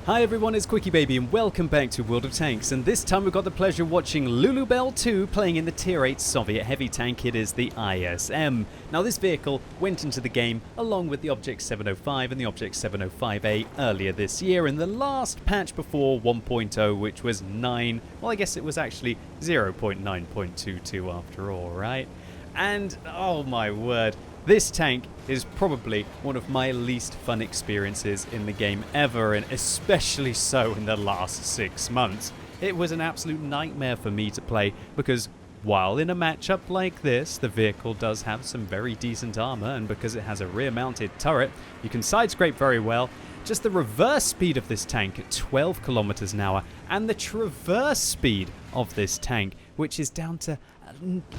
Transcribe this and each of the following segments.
Hi everyone, it's QuickyBaby and welcome back to World of Tanks, and this time we've got the pleasure of watching Lulu Bell 2 playing in the Tier 8 Soviet heavy tank. It is the ISM. Now this vehicle went into the game along with the Object 705 and the Object 705A earlier this year in the last patch before 1.0, which was 9, well I guess it was actually 0.9.22 after all, right? And oh my word, this tank is probably one of my least fun experiences in the game ever, and especially so in the last 6 months. It was an absolute nightmare for me to play because while in a matchup like this, the vehicle does have some very decent armor, and because it has a rear-mounted turret, you can side-scrape very well. Just the reverse speed of this tank at 12 kilometers an hour, and the traverse speed of this tank, which is down to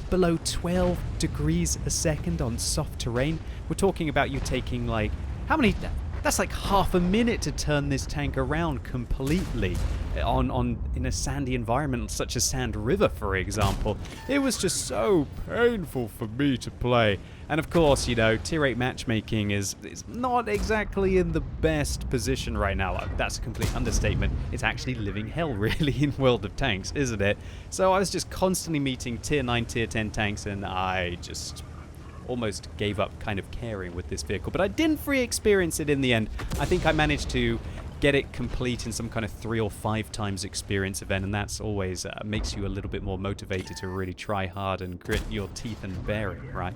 below 12 degrees a second on soft terrain. We're talking about you taking like, how many? That's like half a minute to turn this tank around completely in a sandy environment such as Sand River, for example. It was just so painful for me to play. And of course, you know, Tier 8 matchmaking is not exactly in the best position right now. That's a complete understatement. It's actually living hell, really, in World of Tanks, isn't it? So I was just constantly meeting Tier 9, Tier 10 tanks, and I just almost gave up kind of caring with this vehicle. But I didn't free experience it in the end. I think I managed to get it complete in some kind of 3 or 5 times experience event, and that's always makes you a little bit more motivated to really try hard and grit your teeth and bear it, right?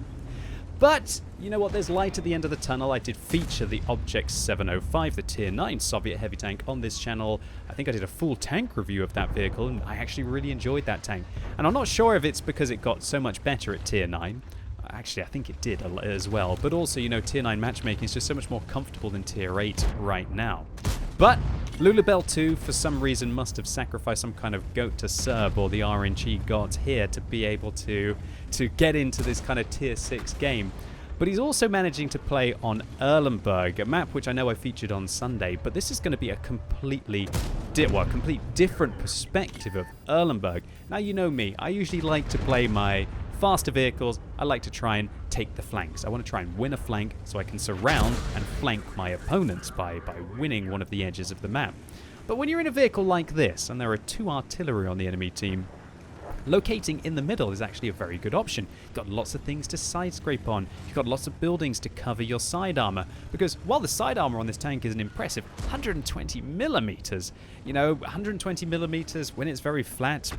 But, you know what, there's light at the end of the tunnel. I did feature the Object 705, the Tier 9 Soviet heavy tank on this channel. I think I did a full tank review of that vehicle, and I actually really enjoyed that tank. And I'm not sure if it's because it got so much better at Tier 9. Actually, I think it did as well. But also, you know, Tier 9 matchmaking is just so much more comfortable than Tier 8 right now. But Lulu Bell 2, for some reason, must have sacrificed some kind of goat to Serb or the RNG gods here to be able to get into this kind of Tier 6 game. But he's also managing to play on Erlenberg, a map which I know I featured on Sunday, but this is going to be a complete different perspective of Erlenberg. Now, you know me, I usually like to play my faster vehicles. I like to try and take the flanks. I want to try and win a flank so I can surround and flank my opponents by winning one of the edges of the map. But when you're in a vehicle like this, and there are 2 artillery on the enemy team, locating in the middle is actually a very good option. You've got lots of things to side scrape on. You've got lots of buildings to cover your side armor. Because while the side armor on this tank is an impressive 120 millimeters, you know, 120 millimeters when it's very flat,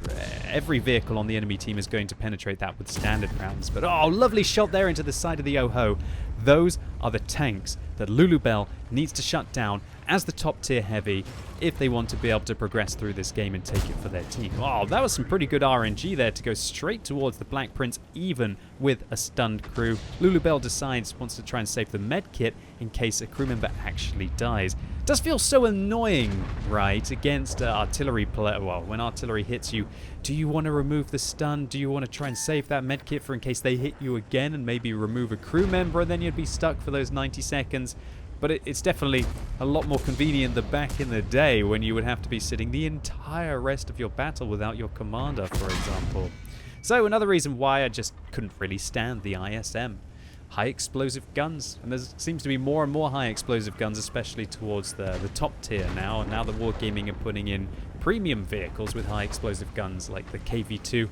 every vehicle on the enemy team is going to penetrate that with standard rounds. But oh, lovely shot there into the side of the Oho. Those are the tanks that Lulu Bell needs to shut down as the top tier heavy if they want to be able to progress through this game and take it for their team. Oh, that was some pretty good RNG there to go straight towards the Black Prince, even with a stunned crew. Lulu Bell wants to try and save the med kit in case a crew member actually dies. It does feel so annoying, right, against artillery play. Well, when artillery hits you, do you want to remove the stun? Do you want to try and save that med kit for in case they hit you again and maybe remove a crew member and then you'd be stuck for those 90 seconds? But it's definitely a lot more convenient than back in the day when you would have to be sitting the entire rest of your battle without your commander, for example. So another reason why I just couldn't really stand the ISM. High explosive guns, and there seems to be more and more high explosive guns, especially towards the top tier now. And now the Wargaming are putting in premium vehicles with high explosive guns like the KV2.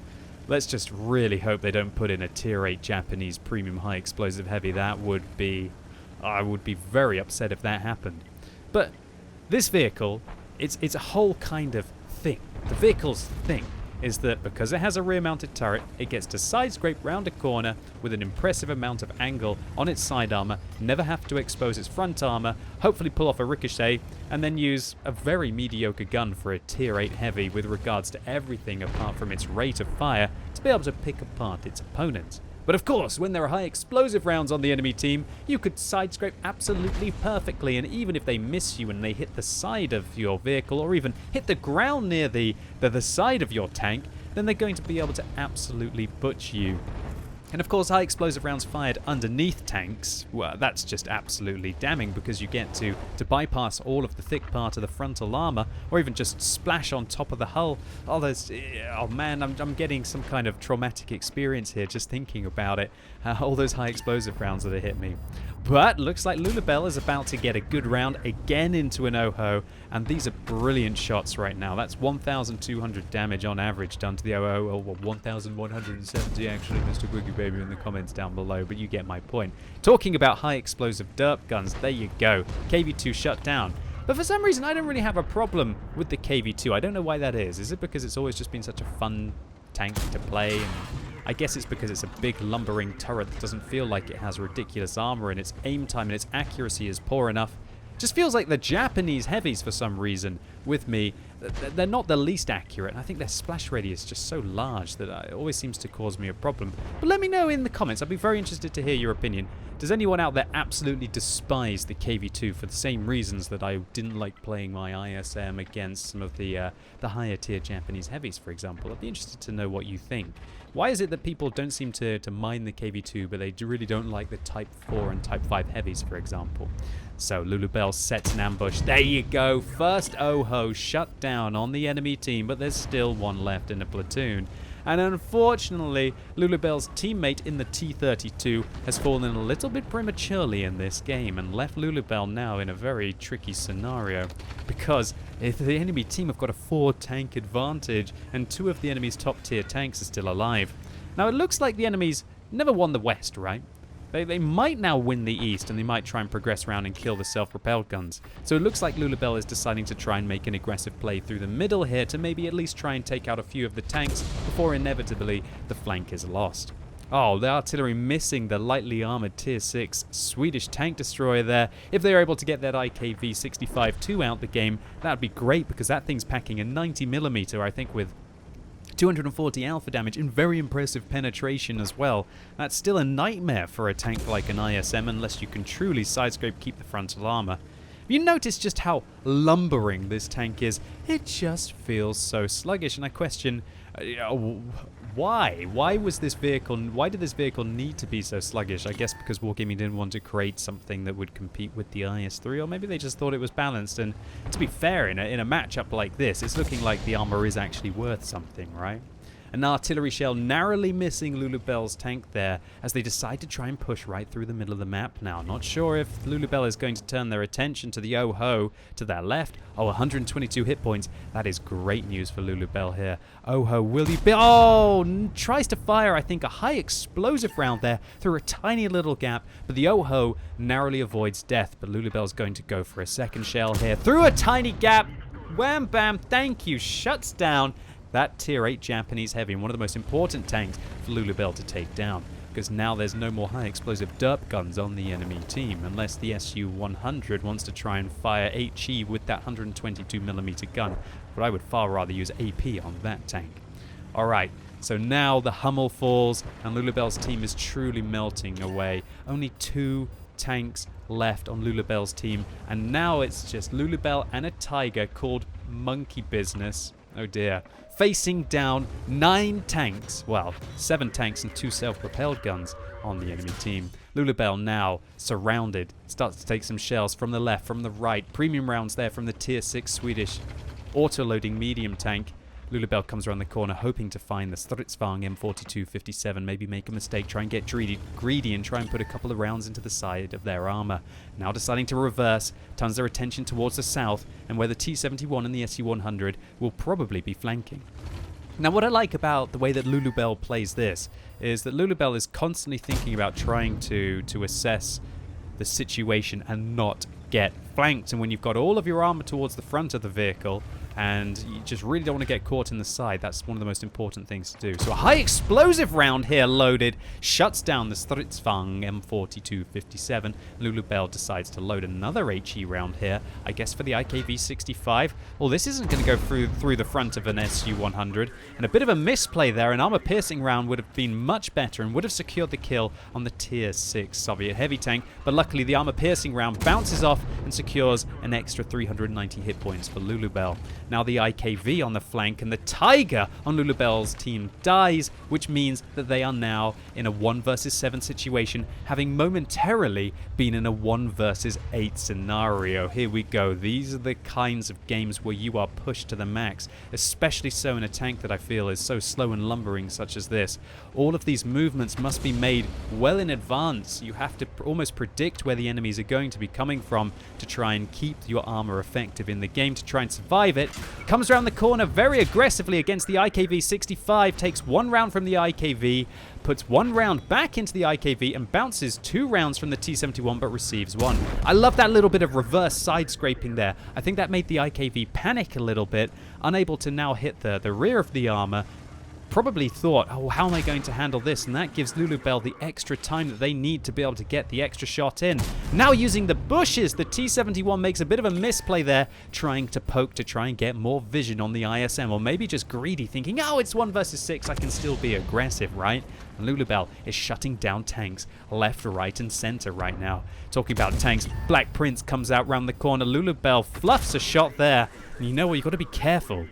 Let's just really hope they don't put in a Tier 8 Japanese premium high explosive heavy. That would be... I would be very upset if that happened. But this vehicle, it's a whole kind of thing. The vehicle's thing is that because it has a rear-mounted turret, it gets to side-scrape round a corner with an impressive amount of angle on its side armor, never have to expose its front armor, hopefully pull off a ricochet, and then use a very mediocre gun for a Tier 8 heavy with regards to everything apart from its rate of fire to be able to pick apart its opponents. But of course, when there are high explosive rounds on the enemy team, you could side-scrape absolutely perfectly, and even if they miss you and they hit the side of your vehicle or even hit the ground near the side of your tank, then they're going to be able to absolutely butcher you. And of course, high explosive rounds fired underneath tanks, well, that's just absolutely damning, because you get to bypass all of the thick part of the frontal armor, or even just splash on top of the hull. Oh man, I'm getting some kind of traumatic experience here just thinking about it. All those high explosive rounds that have hit me. But looks like Lulabelle is about to get a good round again into an OHO, and these are brilliant shots right now. That's 1,200 damage on average done to the OHO, or 1,170 actually, Mr. QuickyBaby in the comments down below, but you get my point. Talking about high explosive derp guns, there you go. KV2 shut down. But for some reason, I don't really have a problem with the KV2. I don't know why that is. Is it because it's always just been such a fun tank to play? And I guess it's because it's a big lumbering turret that doesn't feel like it has ridiculous armor, and its aim time and its accuracy is poor enough. Just feels like the Japanese heavies, for some reason, with me, they're not the least accurate. And I think their splash radius is just so large that it always seems to cause me a problem. But let me know in the comments. I'd be very interested to hear your opinion. Does anyone out there absolutely despise the KV2 for the same reasons that I didn't like playing my ISM against some of the higher tier Japanese heavies, for example? I'd be interested to know what you think. Why is it that people don't seem to mind the KV2, but they really don't like the Type 4 and Type 5 heavies, for example? So Lulu Bell sets an ambush. There you go. First OHO shut down on the enemy team, but there's still one left in the platoon. And unfortunately, Lulu Bell's teammate in the T-32 has fallen a little bit prematurely in this game and left Lulu Bell now in a very tricky scenario, because if the enemy team have got a 4-tank advantage and 2 of the enemy's top tier tanks are still alive. Now it looks like the enemies never won the West, right? They might now win the East, and they might try and progress around and kill the self-propelled guns. So it looks like Lulabelle is deciding to try and make an aggressive play through the middle here to maybe at least try and take out a few of the tanks before inevitably the flank is lost. Oh, the artillery missing the lightly armored tier 6 Swedish tank destroyer there. If they're able to get that IKV-65-2 out the game, that would be great, because that thing's packing a 90mm, I think, with 240 alpha damage and very impressive penetration as well. That's still a nightmare for a tank like an ISM unless you can truly sidescrape keep the frontal armor. You notice just how lumbering this tank is. It just feels so sluggish, and I question why? Why did this vehicle need to be so sluggish? I guess because Wargaming didn't want to create something that would compete with the IS-3, or maybe they just thought it was balanced. And to be fair, in a matchup like this, it's looking like the armor is actually worth something, right? An artillery shell narrowly missing Lulabelle's tank there as they decide to try and push right through the middle of the map now. Not sure if Lulabelle is going to turn their attention to the OHO to their left. Oh, 122 hit points. That is great news for Lulabelle here. OHO, will you be... Oh, tries to fire, I think, a high explosive round there through a tiny little gap, but the OHO narrowly avoids death. But Lulabelle's going to go for a second shell here through a tiny gap. Wham, bam, thank you. Shuts down that tier 8 Japanese heavy, and one of the most important tanks for Lulabelle to take down, because now there's no more high explosive derp guns on the enemy team, unless the Su-100 wants to try and fire HE with that 122mm gun, but I would far rather use AP on that tank. Alright, so now the Hummel falls, and Lulabelle's team is truly melting away. Only 2 tanks left on Lulabelle's team, and now it's just Lulabelle and a Tiger called Monkey Business. Oh dear. Facing down 9 tanks, well, 7 tanks and 2 self-propelled guns on the enemy team. Lulabelle now surrounded, starts to take some shells from the left, from the right. Premium rounds there from the tier 6 Swedish auto-loading medium tank. Lulabelle comes around the corner hoping to find the Stridsvagn M4257, maybe make a mistake, try and get greedy and try and put a couple of rounds into the side of their armor. Now deciding to reverse, turns their attention towards the south, and where the T-71 and the Su-100 will probably be flanking. Now what I like about the way that Lulabelle plays this is that Lulabelle is constantly thinking about trying to assess the situation and not get flanked. And when you've got all of your armor towards the front of the vehicle, and you just really don't want to get caught in the side, that's one of the most important things to do. So a high explosive round here loaded shuts down the Stridsvagn M4257. Lulabelle decides to load another HE round here, I guess for the IKV-65. Well, this isn't going to go through the front of an Su-100, and a bit of a misplay there. An armor-piercing round would have been much better and would have secured the kill on the tier 6 Soviet heavy tank, but luckily the armor-piercing round bounces off and secures an extra 390 hit points for Lulu Bell. Now the IKV on the flank and the Tiger on Lulu Bell's team dies, which means that they are now in a 1 versus 7 situation, having momentarily been in a 1 versus 8 scenario. Here we go. These are the kinds of games where you are pushed to the max, especially so in a tank that I feel is so slow and lumbering such as this. All of these movements must be made well in advance. You have to almost predict where the enemies are going to be coming from to try and keep your armor effective in the game, to try and survive it. Comes around the corner very aggressively against the IKV-65, takes 1 round from the IKV, puts 1 round back into the IKV and bounces 2 rounds from the T-71 but receives 1. I love that little bit of reverse side scraping there. I think that made the IKV panic a little bit, unable to now hit the rear of the armor. Probably thought, oh, how am I going to handle this? And that gives Lulu Bell the extra time that they need to be able to get the extra shot in. Now using the bushes, the T-71 makes a bit of a misplay there, trying to poke to try and get more vision on the ISM, or maybe just greedy, thinking, oh, it's 1 versus 6, I can still be aggressive, right? And Lulu Bell is shutting down tanks left, right, and center right now. Talking about tanks, Black Prince comes out round the corner. Lulu Bell fluffs a shot there. And you know what? You've got to be careful.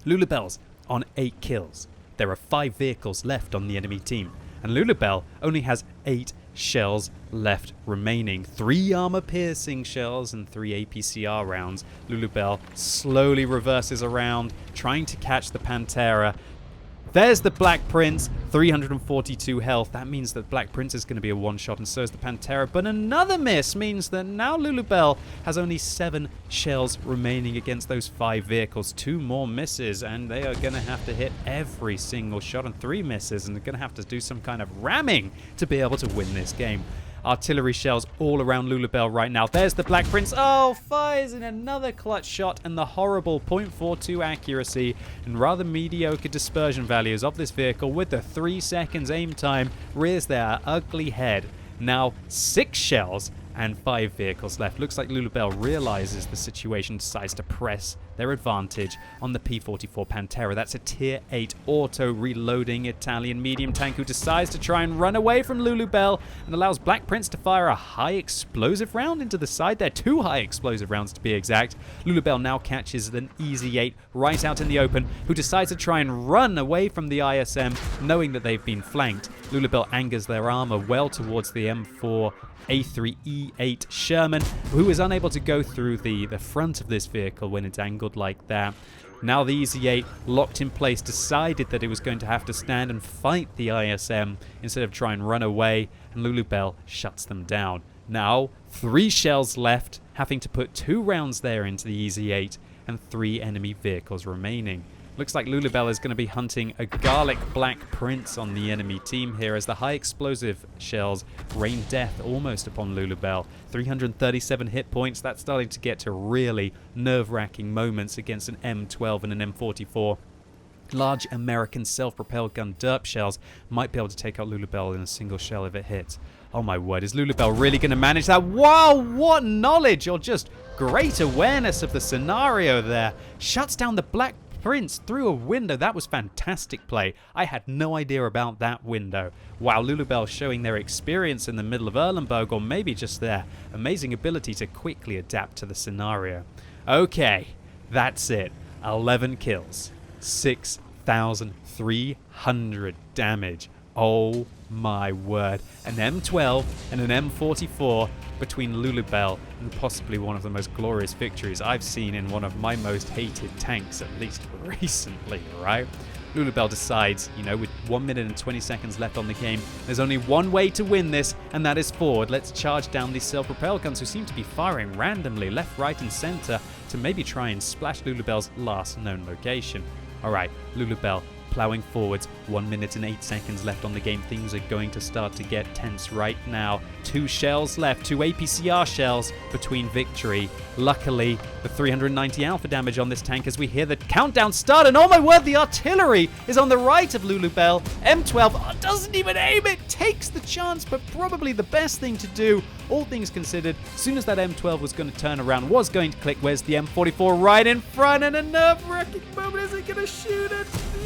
Lulu Bell's on 8 kills. There are 5 vehicles left on the enemy team, and Lulu Bell only has 8 shells left remaining. 3 armor-piercing shells and 3 APCR rounds. Lulu Bell slowly reverses around, trying to catch the Pantera. There's the Black Prince, 342 health. That means that Black Prince is going to be a one-shot, and so is the Pantera. But another miss means that now Lulu Bell has only 7 shells remaining against those 5 vehicles. 2 more misses, and they are going to have to hit every single shot, and 3 misses, and they're going to have to do some kind of ramming to be able to win this game. Artillery shells all around Lulu Bell right now. There's the Black Prince. Oh, fires in another clutch shot, and the horrible .42 accuracy and rather mediocre dispersion values of this vehicle with the 3 seconds aim time rears their ugly head. Now 6 shells and 5 vehicles left. Looks like Lulu Bell realizes the situation, decides to press their advantage on the P-44 Pantera. That's a tier 8 auto-reloading Italian medium tank who decides to try and run away from Lulu Bell and allows Black Prince to fire a high explosive round into the side there. 2 high explosive rounds to be exact. Lulu Bell now catches an easy 8 right out in the open, who decides to try and run away from the ISM, knowing that they've been flanked. Lulu Bell angers their armor well towards the M4 A3E8 Sherman, who is unable to go through the front of this vehicle when it's angled like that. Now the EZ8, locked in place, decided that it was going to have to stand and fight the ISM instead of try and run away, and Lulu Bell shuts them down. Now 3 shells left, having to put 2 rounds there into the EZ8 and 3 enemy vehicles remaining. Looks like Lulu Bell is going to be hunting a garlic Black Prince on the enemy team here as the high explosive shells rain death almost upon Lulu Bell. 337 hit points. That's starting to get to really nerve-wracking moments against an M12 and an M44. Large American self-propelled gun derp shells might be able to take out Lulu Bell in a single shell if it hits. Oh my word, is Lulu Bell really going to manage that? Wow, what knowledge, or just great awareness of the scenario there. Shuts down the Black Prince through a window. That was fantastic play. I had no idea about that window. Wow, Lulu Bell showing their experience in the middle of Erlenberg, or maybe just their amazing ability to quickly adapt to the scenario. Okay, that's it. 11 kills. 6,300 damage. Oh my word. An M12 and an M44 between Lulu Bell and possibly one of the most glorious victories I've seen in one of my most hated tanks, at least recently, right? Lulu Bell decides, you know, with 1 minute and 20 seconds left on the game, there's only one way to win this, and that is forward. Let's charge down these self-propelled guns who seem to be firing randomly left, right, and center to maybe try and splash Lulu Bell's last known location. Alright, Lulu Bell plowing forwards, 1 minute and 8 seconds left on the game. Things are going to start to get tense right now. 2 shells left, 2 APCR shells between victory. Luckily, the 390 alpha damage on this tank as we hear the countdown start, and oh my word, the artillery is on the right of Lulu Bell. M12 doesn't even aim it, takes the chance, but probably the best thing to do, all things considered. As soon as that M12 was going to turn around, was going to click, where's the M44 right in front, and a nerve-wracking moment, is it going to shoot it?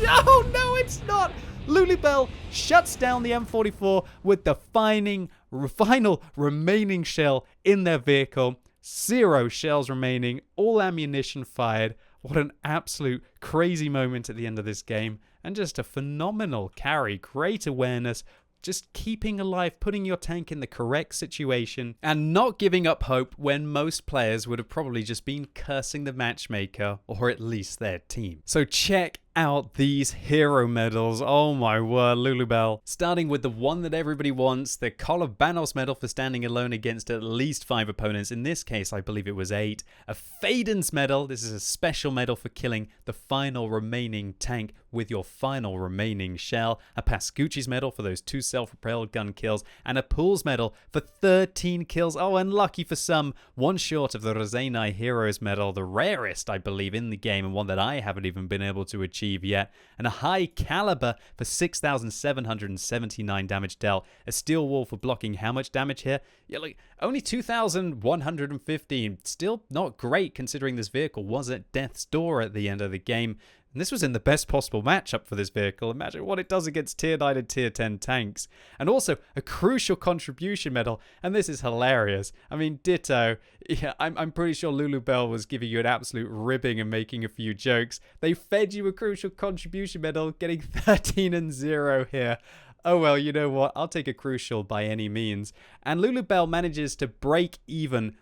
Oh no, it's not! Lulu Bell shuts down the M44 with the final remaining shell in their vehicle. 0 shells remaining, all ammunition fired. What an absolute crazy moment at the end of this game. And just a phenomenal carry, great awareness, just keeping alive, putting your tank in the correct situation, and not giving up hope when most players would have probably just been cursing the matchmaker, or at least their team. So check out these hero medals. Oh my word, Lulu Bell. Starting with the one that everybody wants, the Kolobanos medal for standing alone against at least 5 opponents. In this case, I believe it was 8. A Faden's medal. This is a special medal for killing the final remaining tank with your final remaining shell. A Pascucci's medal for those 2 self-propelled gun kills. And a Pools medal for 13 kills. Oh, and lucky for some, 1 short of the Rosenai Heroes medal, the rarest, I believe, in the game, and one that I haven't even been able to achieve yet, and a high caliber for 6,779 damage dealt. A steel wall for blocking how much damage here? Yeah, like only 2,115. Still not great considering this vehicle was at death's door at the end of the game. And this was in the best possible matchup for this vehicle. Imagine what it does against tier 9 and tier 10 tanks. And also a crucial contribution medal. And this is hilarious. I mean, ditto. Yeah, I'm pretty sure Lulu Bell was giving you an absolute ribbing and making a few jokes. They fed you a crucial contribution medal, getting 13 and 0 here. Oh well, you know what? I'll take a crucial by any means. And Lulu Bell manages to break even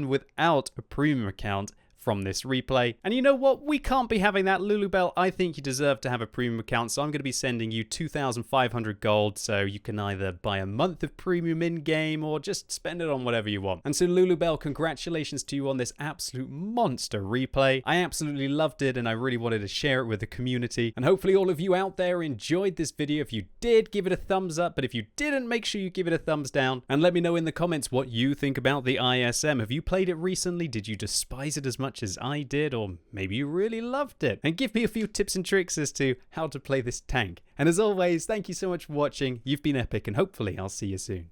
without a premium account from this replay. And you know what? We can't be having that. Lulu Bell, I think you deserve to have a premium account, so I'm going to be sending you 2,500 gold, so you can either buy a month of premium in-game or just spend it on whatever you want. And so Lulu Bell, congratulations to you on this absolute monster replay. I absolutely loved it, and I really wanted to share it with the community. And hopefully all of you out there enjoyed this video. If you did, give it a thumbs up, but if you didn't, make sure you give it a thumbs down. And let me know in the comments what you think about the ISM. Have you played it recently? Did you despise it as much as I did, or maybe you really loved it? And give me a few tips and tricks as to how to play this tank. And as always, thank you so much for watching. You've been epic, and hopefully I'll see you soon.